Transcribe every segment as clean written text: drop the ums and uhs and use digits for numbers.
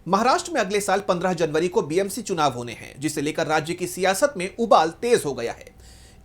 महाराष्ट्र में अगले साल 15 जनवरी को बीएमसी चुनाव होने हैं, जिसे लेकर राज्य की सियासत में उबाल तेज हो गया है।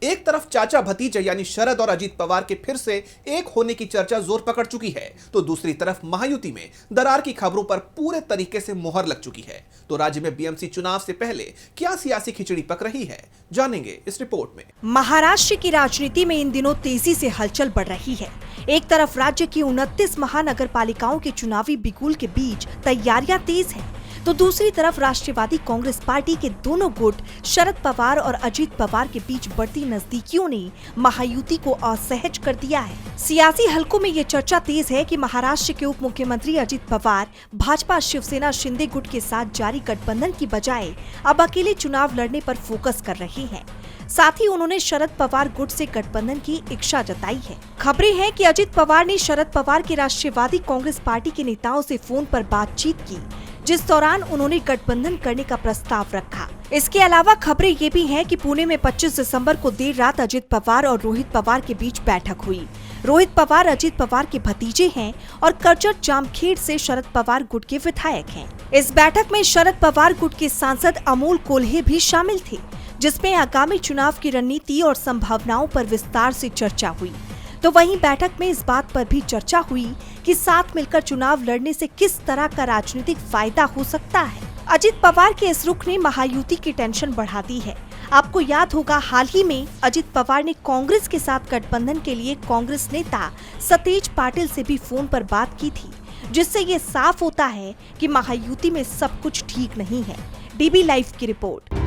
एक तरफ चाचा भतीजे यानी शरद और अजीत पवार के फिर से एक होने की चर्चा जोर पकड़ चुकी है, तो दूसरी तरफ महायुति में दरार की खबरों पर पूरे तरीके से मुहर लग चुकी है। तो राज्य में बीएमसी चुनाव से पहले क्या सियासी खिचड़ी पक रही है, जानेंगे इस रिपोर्ट में। महाराष्ट्र की राजनीति में इन दिनों तेजी से हलचल बढ़ रही है। एक तरफ राज्य की 29 महानगर पालिकाओं के चुनावी बिगुल के बीच तैयारियां तेज हैं, तो दूसरी तरफ राष्ट्रवादी कांग्रेस पार्टी के दोनों गुट शरद पवार और अजीत पवार के बीच बढ़ती नजदीकियों ने महायुति को असहज कर दिया है। सियासी हलकों में ये चर्चा तेज है कि महाराष्ट्र के उप मुख्यमंत्री अजीत पवार भाजपा शिवसेना शिंदे गुट के साथ जारी गठबंधन की बजाय अब अकेले चुनाव लड़ने पर फोकस कर रहे हैं। साथ ही उन्होंने शरद पवार गुट से गठबंधन की इच्छा जताई है। खबरें हैं कि अजीत पवार ने शरद पवार की राष्ट्रवादी कांग्रेस पार्टी के नेताओं से फोन पर बातचीत की, जिस दौरान उन्होंने गठबंधन करने का प्रस्ताव रखा। इसके अलावा खबरें ये भी हैं कि पुणे में 25 दिसंबर को देर रात अजीत पवार और रोहित पवार के बीच बैठक हुई। रोहित पवार अजीत पवार के भतीजे हैं और कर्जत जामखेड़ से शरद पवार गुट के विधायक हैं। इस बैठक में शरद पवार गुट के सांसद अमोल कोल्हे भी शामिल थे, जिसमें आगामी चुनाव की रणनीति और संभावनाओं पर विस्तार से चर्चा हुई। तो वहीं बैठक में इस बात पर भी चर्चा हुई कि साथ मिलकर चुनाव लड़ने से किस तरह का राजनीतिक फायदा हो सकता है। अजीत पवार के इस रुख ने महायुति की टेंशन बढ़ा दी है। आपको याद होगा, हाल ही में अजीत पवार ने कांग्रेस के साथ गठबंधन के लिए कांग्रेस नेता सतेज पाटिल से भी फोन पर बात की थी, जिससे ये साफ होता है कि महायुति में सब कुछ ठीक नहीं है। डीबी लाइव की रिपोर्ट।